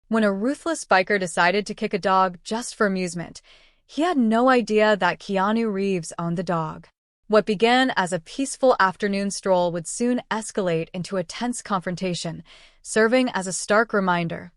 when a ruthless biker decided to kick a dog just for amusement. He had no idea that Keanu Reeves owned the dog. What began as a peaceful afternoon stroll would soon escalate into a tense confrontation, serving as a stark reminder: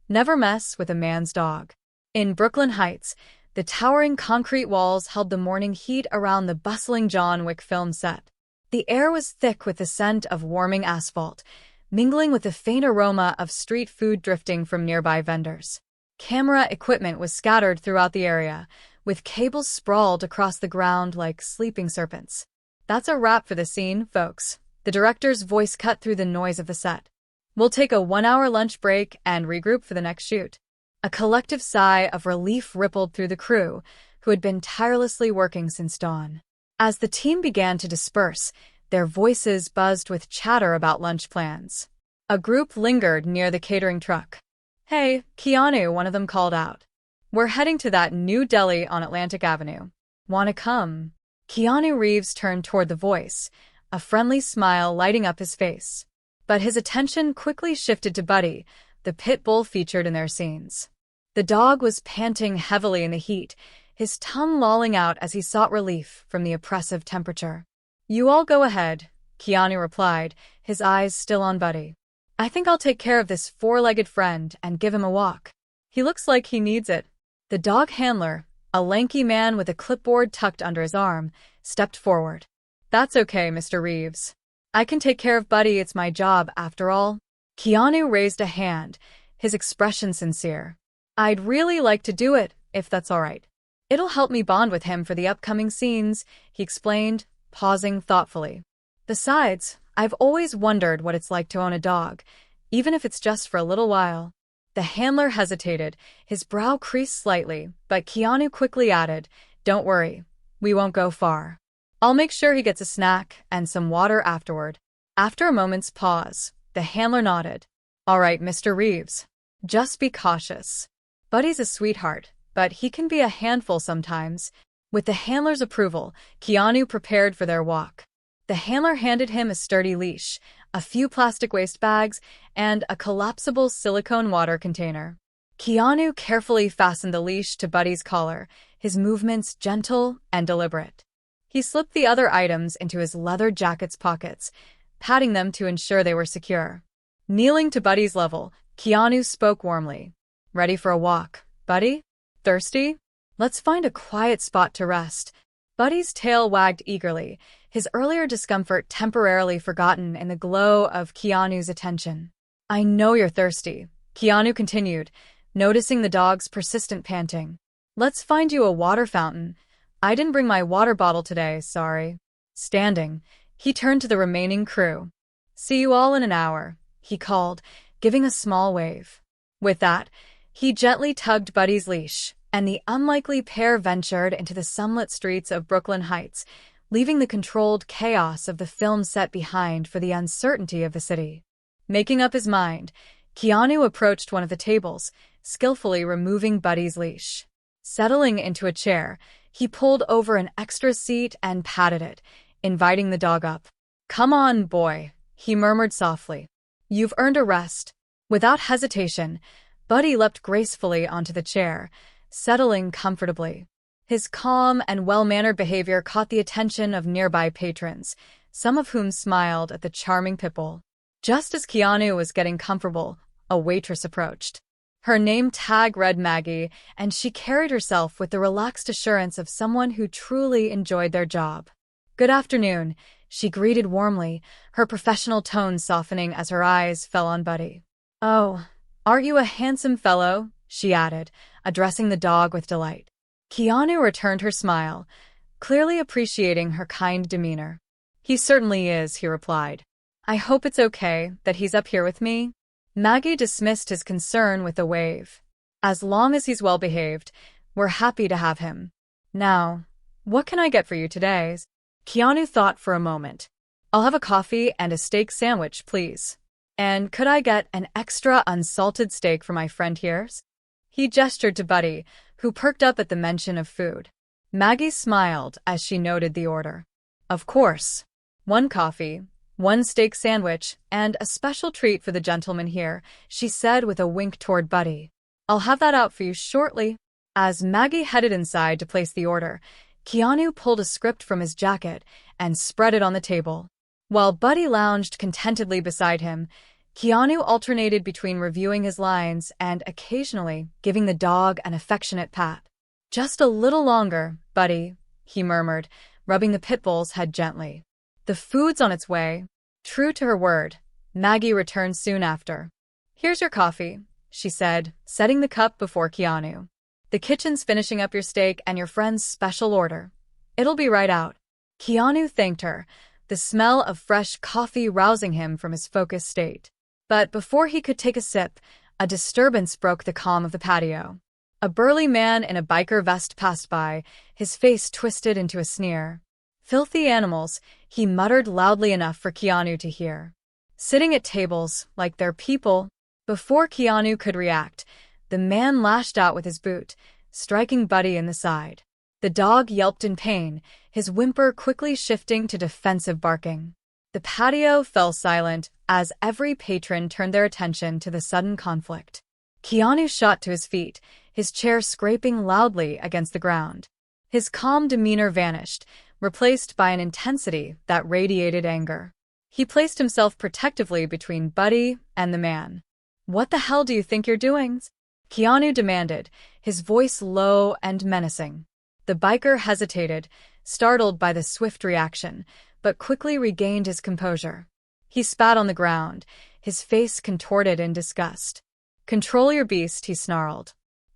never mess with a man's dog. In Brooklyn Heights, the towering concrete walls held the morning heat around the bustling John Wick film set. The air was thick with the scent of warming asphalt, mingling with the faint aroma of street food drifting from nearby vendors. Camera equipment was scattered throughout the area, with cables sprawled across the ground like sleeping serpents. "That's a wrap for the scene, folks." The director's voice cut through the noise of the set. "We'll take a 1-hour lunch break and regroup for the next shoot." A collective sigh of relief rippled through the crew, who had been tirelessly working since dawn. As the team began to disperse, their voices buzzed with chatter about lunch plans. A group lingered near the catering truck. "Hey, Keanu," one of them called out. "We're heading to that new deli on Atlantic Avenue. Wanna come?" Keanu Reeves turned toward the voice, a friendly smile lighting up his face. But his attention quickly shifted to Buddy, the pit bull featured in their scenes. The dog was panting heavily in the heat, his tongue lolling out as he sought relief from the oppressive temperature. "You all go ahead," Keanu replied, his eyes still on Buddy. "I think I'll take care of this four-legged friend and give him a walk. He looks like he needs it." The dog handler, a lanky man with a clipboard tucked under his arm, stepped forward. "That's okay, Mr. Reeves. I can take care of Buddy, it's my job, after all." Keanu raised a hand, his expression sincere. "I'd really like to do it, if that's all right. It'll help me bond with him for the upcoming scenes," he explained, pausing thoughtfully. "Besides, I've always wondered what it's like to own a dog, even if it's just for a little while." The handler hesitated, his brow creased slightly, but Keanu quickly added, "Don't worry, we won't go far. I'll make sure he gets a snack and some water afterward." After a moment's pause, the handler nodded. "All right, Mr. Reeves. Just be cautious. Buddy's a sweetheart, but he can be a handful sometimes." With the handler's approval, Keanu prepared for their walk. The handler handed him a sturdy leash, a few plastic waste bags, and a collapsible silicone water container. Keanu carefully fastened the leash to Buddy's collar, his movements gentle and deliberate. He slipped the other items into his leather jacket's pockets, patting them to ensure they were secure. Kneeling to Buddy's level, Keanu spoke warmly. "Ready for a walk, Buddy? Thirsty? Let's find a quiet spot to rest." Buddy's tail wagged eagerly, his earlier discomfort temporarily forgotten in the glow of Keanu's attention. "I know you're thirsty," Keanu continued, noticing the dog's persistent panting. "Let's find you a water fountain. I didn't bring my water bottle today, sorry." Standing, he turned to the remaining crew. "See you all in an hour," he called, giving a small wave. With that, he gently tugged Buddy's leash, and the unlikely pair ventured into the sunlit streets of Brooklyn Heights, leaving the controlled chaos of the film set behind for the uncertainty of the city. Making up his mind, Keanu approached one of the tables, skillfully removing Buddy's leash. Settling into a chair, he pulled over an extra seat and patted it, inviting the dog up. "Come on, boy," he murmured softly. "You've earned a rest." Without hesitation, Buddy leapt gracefully onto the chair, settling comfortably. His calm and well-mannered behavior caught the attention of nearby patrons, some of whom smiled at the charming pitbull. Just as Keanu was getting comfortable, a waitress approached. Her name tag read Maggie, and she carried herself with the relaxed assurance of someone who truly enjoyed their job. "Good afternoon," she greeted warmly, her professional tone softening as her eyes fell on Buddy. "Oh, aren't you a handsome fellow?" she added, addressing the dog with delight. Keanu returned her smile, clearly appreciating her kind demeanor. "He certainly is," he replied. "I hope it's okay that he's up here with me." Maggie dismissed his concern with a wave. "As long as he's well-behaved, we're happy to have him. Now, what can I get for you today?" Keanu thought for a moment. "I'll have a coffee and a steak sandwich, please. And could I get an extra unsalted steak for my friend here?" He gestured to Buddy, who perked up at the mention of food. Maggie smiled as she noted the order. "Of course. 1 coffee, "One steak sandwich, and a special treat for the gentleman here," she said with a wink toward Buddy. "I'll have that out for you shortly." As Maggie headed inside to place the order, Keanu pulled a script from his jacket and spread it on the table. While Buddy lounged contentedly beside him, Keanu alternated between reviewing his lines and occasionally giving the dog an affectionate pat. "Just a little longer, Buddy," he murmured, rubbing the pit bull's head gently. "The food's on its way." True to her word, Maggie returned soon after. "Here's your coffee," she said, setting the cup before Keanu. "The kitchen's finishing up your steak and your friend's special order. It'll be right out." Keanu thanked her, the smell of fresh coffee rousing him from his focused state. But before he could take a sip, a disturbance broke the calm of the patio. A burly man in a biker vest passed by, his face twisted into a sneer. "Filthy animals," he muttered loudly enough for Keanu to hear. "Sitting at tables like they're people." Before Keanu could react, the man lashed out with his boot, striking Buddy in the side. The dog yelped in pain, his whimper quickly shifting to defensive barking. The patio fell silent as every patron turned their attention to the sudden conflict. Keanu shot to his feet, his chair scraping loudly against the ground. His calm demeanor vanished, replaced by an intensity that radiated anger. He placed himself protectively between Buddy and the man. "What the hell do you think you're doing?" Keanu demanded, his voice low and menacing. The biker hesitated, startled by the swift reaction, but quickly regained his composure. He spat on the ground, his face contorted in disgust. "Control your beast," he snarled.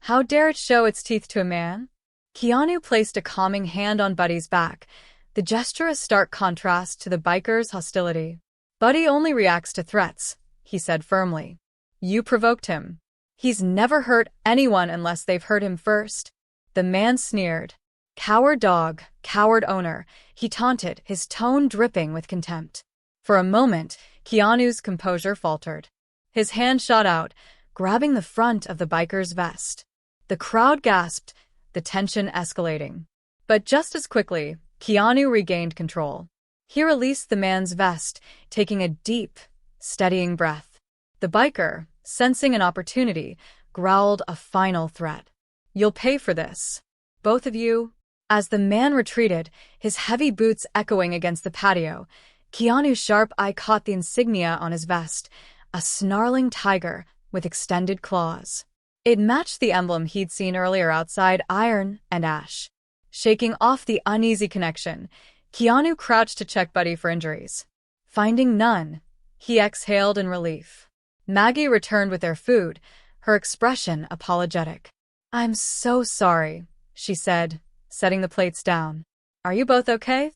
"How dare it show its teeth to a man?" Keanu placed a calming hand on Buddy's back, the gesture a stark contrast to the biker's hostility. "Buddy only reacts to threats," he said firmly. "You provoked him. He's never hurt anyone unless they've hurt him first." The man sneered. "Coward dog, coward owner," he taunted, his tone dripping with contempt. For a moment, Keanu's composure faltered. His hand shot out, grabbing the front of the biker's vest. The crowd gasped, the tension escalating. But just as quickly, Keanu regained control. He released the man's vest, taking a deep, steadying breath. The biker, sensing an opportunity, growled a final threat. "You'll pay for this. Both of you." As the man retreated, his heavy boots echoing against the patio, Keanu's sharp eye caught the insignia on his vest, a snarling tiger with extended claws. It matched the emblem he'd seen earlier outside Iron and Ash. Shaking off the uneasy connection, Keanu crouched to check Buddy for injuries. Finding none, he exhaled in relief. Maggie returned with their food, her expression apologetic. "I'm so sorry," she said, setting the plates down. "Are you both okay?"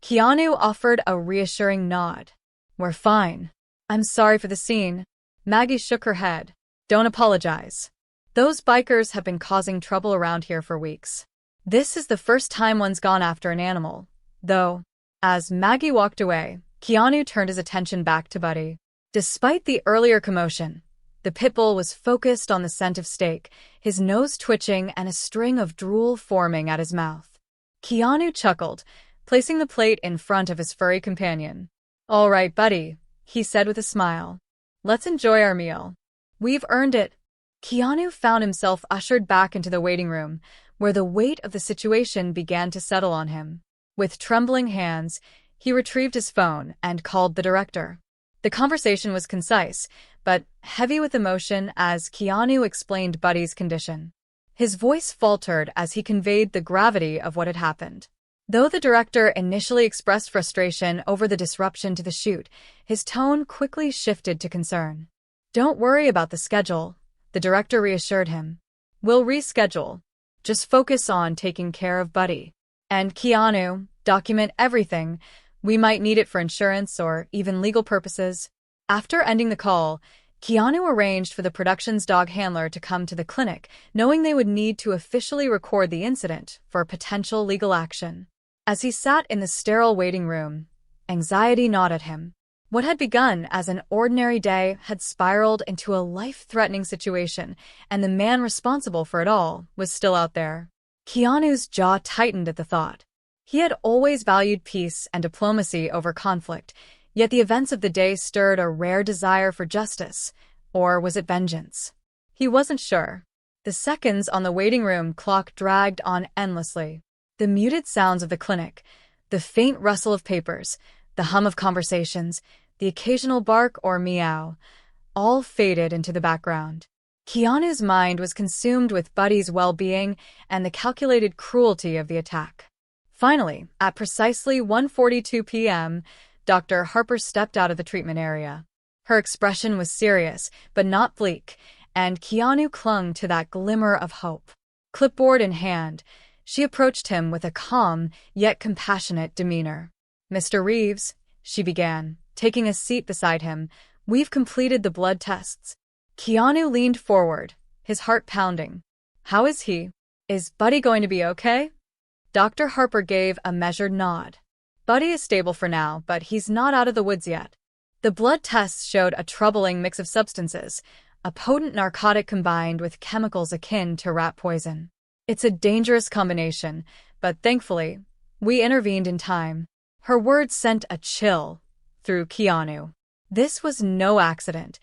Keanu offered a reassuring nod. "We're fine." "I'm sorry for the scene." Maggie shook her head. "Don't apologize. Those bikers have been causing trouble around here for weeks. This is the first time one's gone after an animal, though." As Maggie walked away, Keanu turned his attention back to Buddy. Despite the earlier commotion, the pit bull was focused on the scent of steak, his nose twitching and a string of drool forming at his mouth. Keanu chuckled, placing the plate in front of his furry companion. "All right, Buddy," he said with a smile. "Let's enjoy our meal. We've earned it." Keanu found himself ushered back into the waiting room, where the weight of the situation began to settle on him. With trembling hands, he retrieved his phone and called the director. The conversation was concise, but heavy with emotion as Keanu explained Buddy's condition. His voice faltered as he conveyed the gravity of what had happened. Though the director initially expressed frustration over the disruption to the shoot, his tone quickly shifted to concern. "Don't worry about the schedule," the director reassured him. "We'll reschedule. Just focus on taking care of Buddy. And Keanu, document everything. We might need it for insurance or even legal purposes." After ending the call, Keanu arranged for the production's dog handler to come to the clinic, knowing they would need to officially record the incident for potential legal action. As he sat in the sterile waiting room, anxiety gnawed at him. What had begun as an ordinary day had spiraled into a life-threatening situation, and the man responsible for it all was still out there. Keanu's jaw tightened at the thought. He had always valued peace and diplomacy over conflict, Yet the events of the day stirred a rare desire for justice. Or was it vengeance? He wasn't sure. The seconds on the waiting room clock dragged on endlessly. The muted sounds of the clinic, the faint rustle of papers, the hum of conversations, the occasional bark or meow, all faded into the background. Keanu's mind was consumed with Buddy's well-being and the calculated cruelty of the attack. Finally, at precisely 1:42 p.m., Dr. Harper stepped out of the treatment area. Her expression was serious, but not bleak, and Keanu clung to that glimmer of hope. Clipboard in hand, she approached him with a calm, yet compassionate demeanor. "Mr. Reeves," she began, taking a seat beside him, "we've completed the blood tests." Keanu leaned forward, his heart pounding. "How is he? Is Buddy going to be okay?" Dr. Harper gave a measured nod. "Buddy is stable for now, but he's not out of the woods yet." The blood tests showed a troubling mix of substances, a potent narcotic combined with chemicals akin to rat poison. "It's a dangerous combination, but thankfully, we intervened in time." Her words sent a chill through Keanu. This was no accident.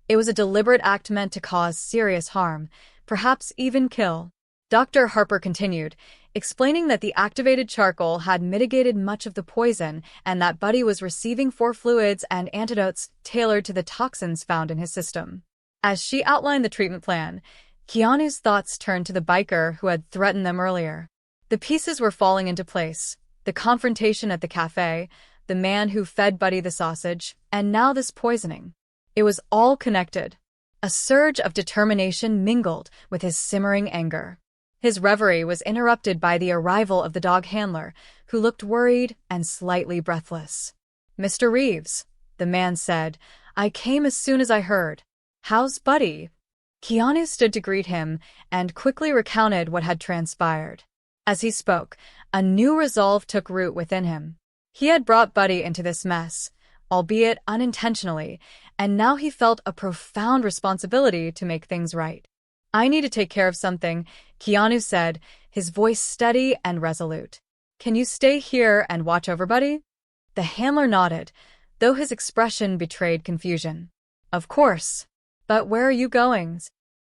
It was a deliberate act meant to cause serious harm, perhaps even kill. Dr. Harper continued, explaining that the activated charcoal had mitigated much of the poison and that Buddy was receiving 4 fluids and antidotes tailored to the toxins found in his system. As she outlined the treatment plan, Keanu's thoughts turned to the biker who had threatened them earlier. The pieces were falling into place: the confrontation at the cafe, the man who fed Buddy the sausage, and now this poisoning. It was all connected. A surge of determination mingled with his simmering anger. His reverie was interrupted by the arrival of the dog handler, who looked worried and slightly breathless. "Mr. Reeves," the man said, "I came as soon as I heard. How's Buddy?" Keanu stood to greet him and quickly recounted what had transpired. As he spoke, a new resolve took root within him. He had brought Buddy into this mess, albeit unintentionally, and now he felt a profound responsibility to make things right. "I need to take care of something," Keanu said, his voice steady and resolute. "Can you stay here and watch over Buddy?" The handler nodded, though his expression betrayed confusion. "Of course. But where are you going?"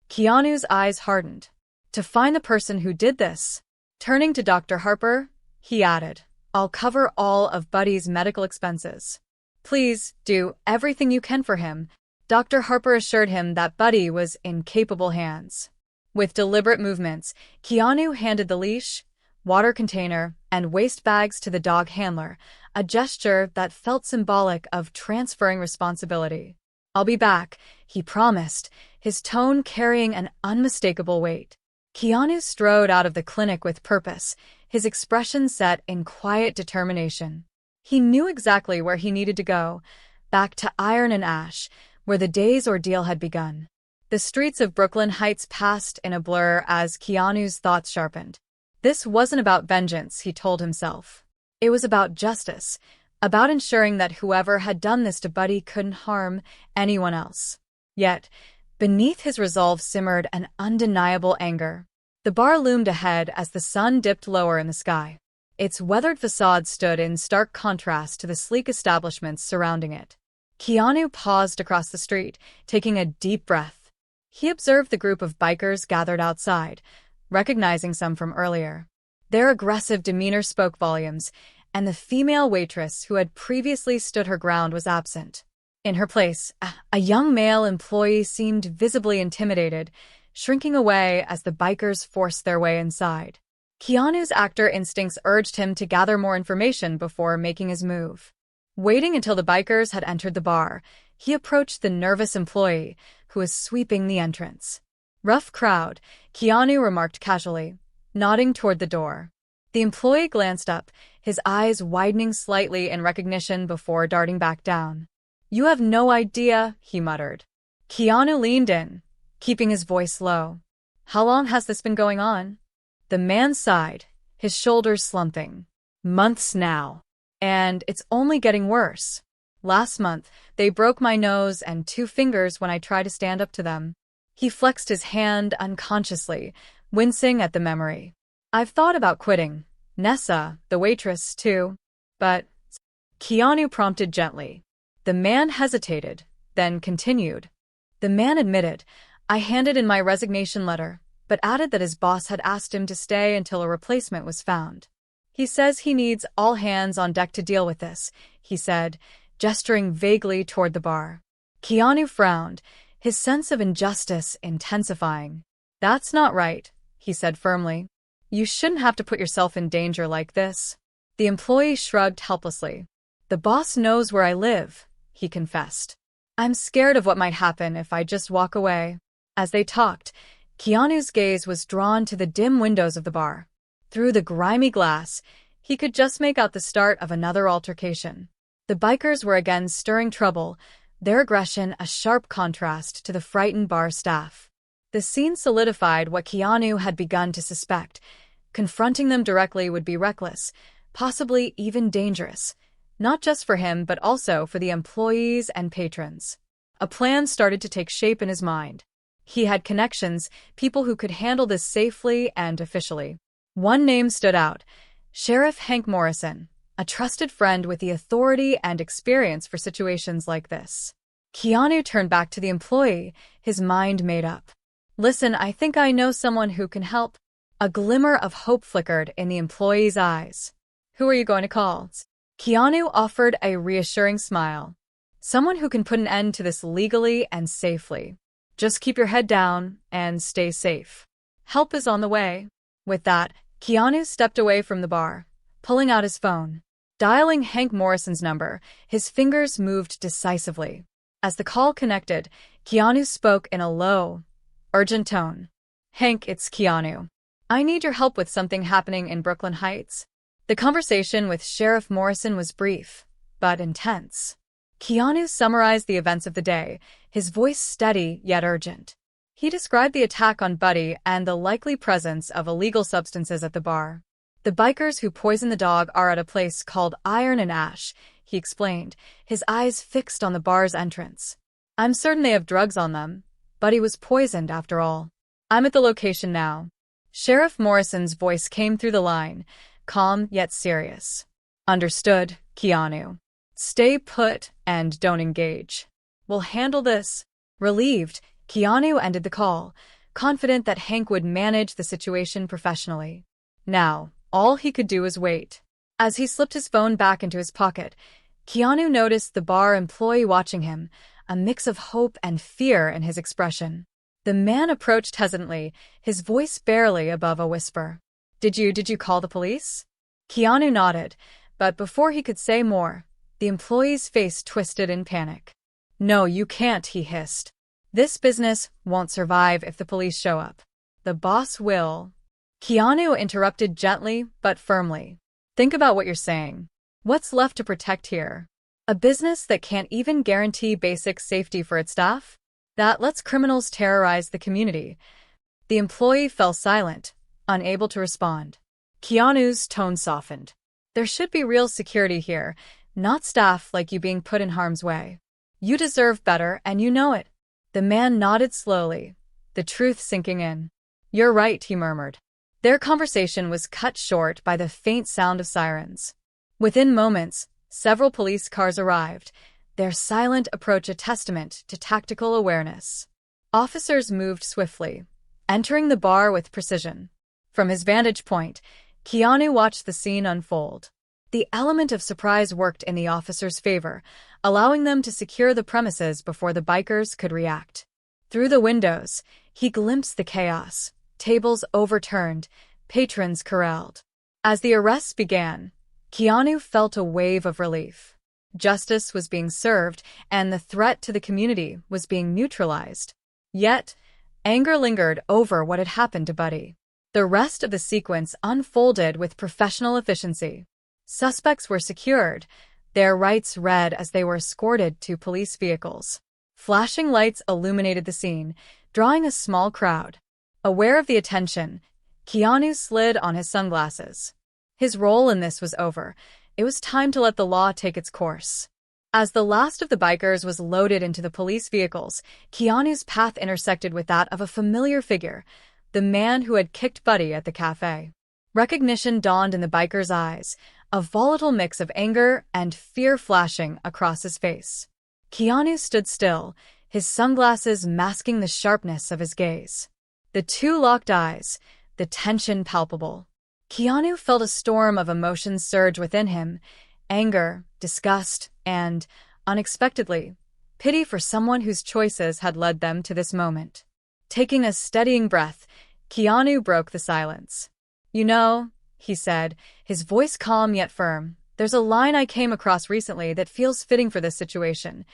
Keanu's eyes hardened. "To find the person who did this." Turning to Dr. Harper, he added, "I'll cover all of Buddy's medical expenses. Please do everything you can for him." Dr. Harper assured him that Buddy was in capable hands. With deliberate movements, Keanu handed the leash, water container, and waste bags to the dog handler, a gesture that felt symbolic of transferring responsibility. "I'll be back," he promised, his tone carrying an unmistakable weight. Keanu strode out of the clinic with purpose, his expression set in quiet determination. He knew exactly where he needed to go, back to Iron and Ash, where the day's ordeal had begun. The streets of Brooklyn Heights passed in a blur as Keanu's thoughts sharpened. This wasn't about vengeance, he told himself. It was about justice, about ensuring that whoever had done this to Buddy couldn't harm anyone else. Yet, beneath his resolve simmered an undeniable anger. The bar loomed ahead as the sun dipped lower in the sky. Its weathered facade stood in stark contrast to the sleek establishments surrounding it. Keanu paused across the street, taking a deep breath. He observed the group of bikers gathered outside, recognizing some from earlier. Their aggressive demeanor spoke volumes, and the female waitress who had previously stood her ground was absent. In her place, a young male employee seemed visibly intimidated, shrinking away as the bikers forced their way inside. Keanu's actor instincts urged him to gather more information before making his move. Waiting until the bikers had entered the bar, he approached the nervous employee, who was sweeping the entrance. "Rough crowd," Keanu remarked casually, nodding toward the door. The employee glanced up, his eyes widening slightly in recognition before darting back down. "You have no idea," he muttered. Keanu leaned in, keeping his voice low. "How long has this been going on?" The man sighed, his shoulders slumping. "Months now. And it's only getting worse. Last month, they broke my nose and 2 fingers when I tried to stand up to them." He flexed his hand unconsciously, wincing at the memory. "I've thought about quitting. Nessa, the waitress, too. But..." Keanu prompted gently. The man hesitated, then continued. The man admitted, "I handed in my resignation letter," but added that his boss had asked him to stay until a replacement was found. "He says he needs all hands on deck to deal with this," he said, gesturing vaguely toward the bar. Keanu frowned, his sense of injustice intensifying. "That's not right," he said firmly. "You shouldn't have to put yourself in danger like this." The employee shrugged helplessly. "The boss knows where I live," he confessed. "I'm scared of what might happen if I just walk away." As they talked, Keanu's gaze was drawn to the dim windows of the bar. Through the grimy glass, he could just make out the start of another altercation. The bikers were again stirring trouble, their aggression a sharp contrast to the frightened bar staff. The scene solidified what Keanu had begun to suspect. Confronting them directly would be reckless, possibly even dangerous, not just for him but also for the employees and patrons. A plan started to take shape in his mind. He had connections, people who could handle this safely and officially. One name stood out: Sheriff Hank Morrison, a trusted friend with the authority and experience for situations like this. Keanu turned back to the employee, his mind made up. "Listen, I think I know someone who can help." A glimmer of hope flickered in the employee's eyes. "Who are you going to call?" Keanu offered a reassuring smile. "Someone who can put an end to this legally and safely. Just keep your head down and stay safe. Help is on the way." With that, Keanu stepped away from the bar, pulling out his phone. Dialing Hank Morrison's number, his fingers moved decisively. As the call connected, Keanu spoke in a low, urgent tone. "Hank, it's Keanu. I need your help with something happening in Brooklyn Heights." The conversation with Sheriff Morrison was brief, but intense. Keanu summarized the events of the day, his voice steady yet urgent. He described the attack on Buddy and the likely presence of illegal substances at the bar. "The bikers who poisoned the dog are at a place called Iron and Ash," he explained, his eyes fixed on the bar's entrance. "I'm certain they have drugs on them. Buddy was poisoned after all. I'm at the location now." Sheriff Morrison's voice came through the line, calm yet serious. "Understood, Keanu. Stay put and don't engage. We'll handle this." Relieved, Keanu ended the call, confident that Hank would manage the situation professionally. Now, all he could do was wait. As he slipped his phone back into his pocket, Keanu noticed the bar employee watching him, a mix of hope and fear in his expression. The man approached hesitantly, his voice barely above a whisper. Did you call the police?" Keanu nodded, but before he could say more, the employee's face twisted in panic. "No, you can't," he hissed. "This business won't survive if the police show up. The boss will." Keanu interrupted gently but firmly. "Think about what you're saying. What's left to protect here? A business that can't even guarantee basic safety for its staff? That lets criminals terrorize the community." The employee fell silent, unable to respond. Keanu's tone softened. "There should be real security here, not staff like you being put in harm's way. You deserve better, and you know it." The man nodded slowly, the truth sinking in. "You're right," he murmured. Their conversation was cut short by the faint sound of sirens. Within moments, several police cars arrived, their silent approach a testament to tactical awareness. Officers moved swiftly, entering the bar with precision. From his vantage point, Keanu watched the scene unfold. The element of surprise worked in the officers' favor, allowing them to secure the premises before the bikers could react. Through the windows, he glimpsed the chaos, tables overturned, patrons corralled. As the arrests began, Keanu felt a wave of relief. Justice was being served, and the threat to the community was being neutralized. Yet, anger lingered over what had happened to Buddy. The rest of the sequence unfolded with professional efficiency. Suspects were secured, their rights read as they were escorted to police vehicles. Flashing lights illuminated the scene, drawing a small crowd. Aware of the attention, Keanu slid on his sunglasses. His role in this was over. It was time to let the law take its course. As the last of the bikers was loaded into the police vehicles, Keanu's path intersected with that of a familiar figure, the man who had kicked Buddy at the cafe. Recognition dawned in the biker's eyes, a volatile mix of anger and fear flashing across his face. Keanu stood still, his sunglasses masking the sharpness of his gaze. The two locked eyes, the tension palpable. Keanu felt a storm of emotions surge within him: anger, disgust, and, unexpectedly, pity for someone whose choices had led them to this moment. Taking a steadying breath, Keanu broke the silence. "You know," he said, his voice calm yet firm, "there's a line I came across recently that feels fitting for this situation.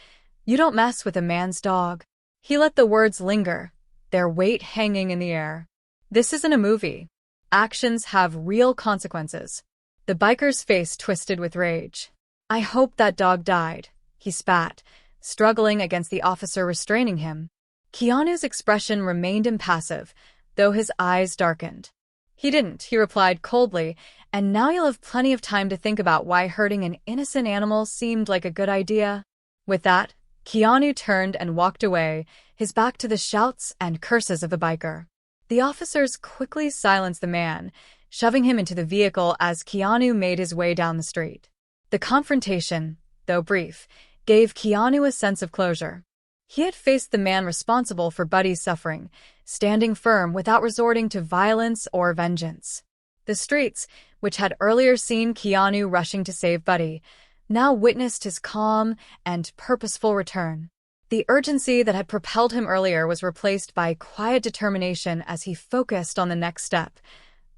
You don't mess with a man's dog." He let the words linger, their weight hanging in the air. This isn't a movie. Actions have real consequences. The biker's face twisted with rage. "I hope that dog died," he spat, struggling against the officer restraining him. Keanu's expression remained impassive, though his eyes darkened. "He didn't," he replied coldly, "and now you'll have plenty of time to think about why hurting an innocent animal seemed like a good idea." With that, Keanu turned and walked away, his back to the shouts and curses of the biker. The officers quickly silenced the man, shoving him into the vehicle as Keanu made his way down the street. The confrontation, though brief, gave Keanu a sense of closure. He had faced the man responsible for Buddy's suffering, standing firm without resorting to violence or vengeance. The streets, which had earlier seen Keanu rushing to save Buddy, now witnessed his calm and purposeful return. The urgency that had propelled him earlier was replaced by quiet determination as he focused on the next step: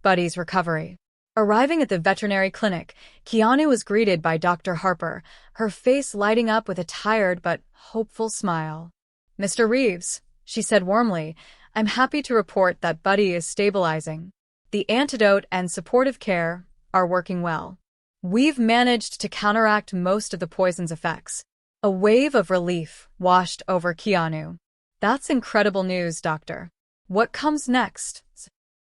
Buddy's recovery. Arriving at the veterinary clinic, Keanu was greeted by Dr. Harper, her face lighting up with a tired but hopeful smile. "Mr. Reeves," she said warmly, "I'm happy to report that Buddy is stabilizing. The antidote and supportive care are working well. We've managed to counteract most of the poison's effects." A wave of relief washed over Keanu. "That's incredible news, Doctor. What comes next?"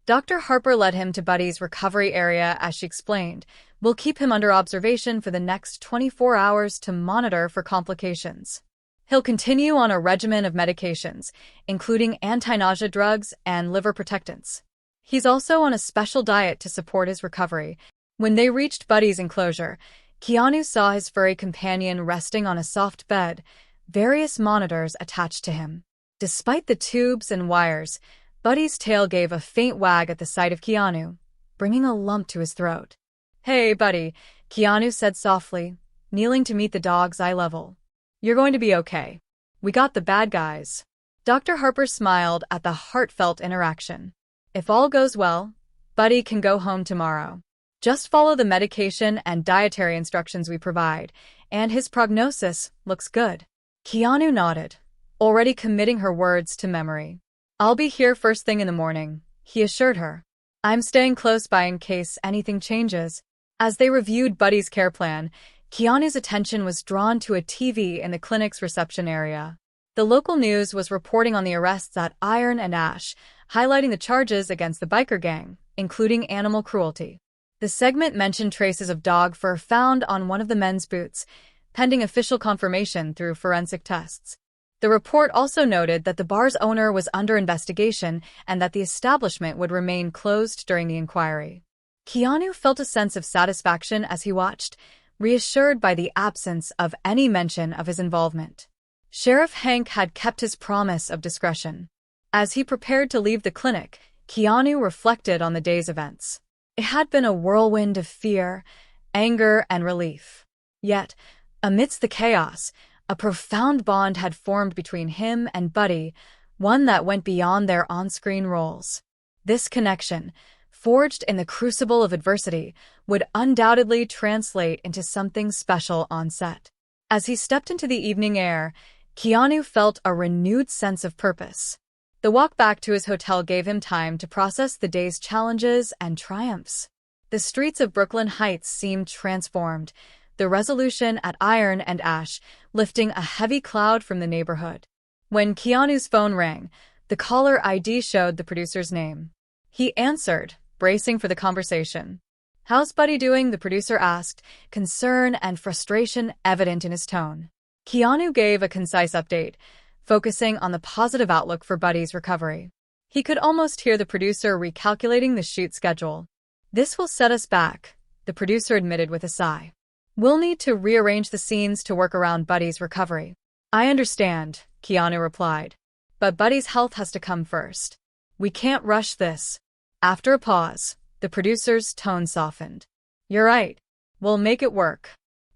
Dr. Harper led him to Buddy's recovery area as she explained, "We'll keep him under observation for the next 24 hours to monitor for complications. He'll continue on a regimen of medications, including anti-nausea drugs and liver protectants. He's also on a special diet to support his recovery." When they reached Buddy's enclosure, Keanu saw his furry companion resting on a soft bed, various monitors attached to him. Despite the tubes and wires, Buddy's tail gave a faint wag at the sight of Keanu, bringing a lump to his throat. "Hey, Buddy," Keanu said softly, kneeling to meet the dog's eye level. "You're going to be okay. We got the bad guys." Dr. Harper smiled at the heartfelt interaction. "If all goes well, Buddy can go home tomorrow. Just follow the medication and dietary instructions we provide, and his prognosis looks good." Keanu nodded, already committing her words to memory. "I'll be here first thing in the morning," he assured her. "I'm staying close by in case anything changes." As they reviewed Buddy's care plan, Keanu's attention was drawn to a TV in the clinic's reception area. The local news was reporting on the arrests at Iron and Ash, highlighting the charges against the biker gang, including animal cruelty. The segment mentioned traces of dog fur found on one of the men's boots, pending official confirmation through forensic tests. The report also noted that the bar's owner was under investigation and that the establishment would remain closed during the inquiry. Keanu felt a sense of satisfaction as he watched, reassured by the absence of any mention of his involvement. Sheriff Hank had kept his promise of discretion. As he prepared to leave the clinic, Keanu reflected on the day's events. It had been a whirlwind of fear, anger, and relief. Yet, amidst the chaos, a profound bond had formed between him and Buddy, one that went beyond their on-screen roles. This connection, forged in the crucible of adversity, would undoubtedly translate into something special on set. As he stepped into the evening air, Keanu felt a renewed sense of purpose. The walk back to his hotel gave him time to process the day's challenges and triumphs. The streets of Brooklyn Heights seemed transformed, the resolution at Iron and Ash lifting a heavy cloud from the neighborhood. When Keanu's phone rang, the caller ID showed the producer's name. He answered, bracing for the conversation. "How's Buddy doing?" the producer asked, concern and frustration evident in his tone. Keanu gave a concise update, focusing on the positive outlook for Buddy's recovery. He could almost hear the producer recalculating the shoot schedule. "This will set us back," the producer admitted with a sigh. "We'll need to rearrange the scenes to work around Buddy's recovery." I understand, Keanu replied. But Buddy's health has to come first. We can't rush this. After a pause, the producer's tone softened. You're right. We'll make it work.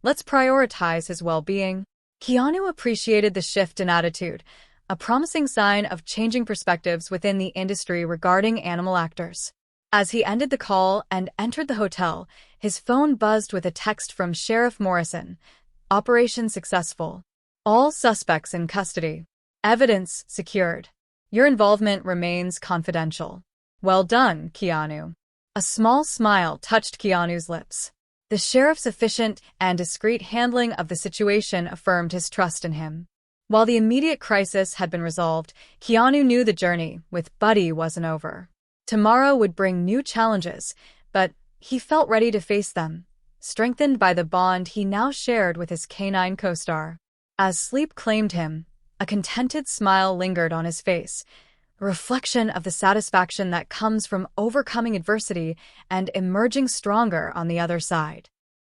Let's prioritize his well-being. Keanu appreciated the shift in attitude, a promising sign of changing perspectives within the industry regarding animal actors. As he ended the call and entered the hotel, his phone buzzed with a text from Sheriff Morrison. Operation successful. All suspects in custody. Evidence secured. Your involvement remains confidential. Well done, Keanu. A small smile touched Keanu's lips. The sheriff's efficient and discreet handling of the situation affirmed his trust in him. While the immediate crisis had been resolved, Keanu knew the journey with Buddy wasn't over. Tomorrow would bring new challenges, but he felt ready to face them, strengthened by the bond he now shared with his canine co-star. As sleep claimed him, a contented smile lingered on his face, a reflection of the satisfaction that comes from overcoming adversity and emerging stronger on the other side.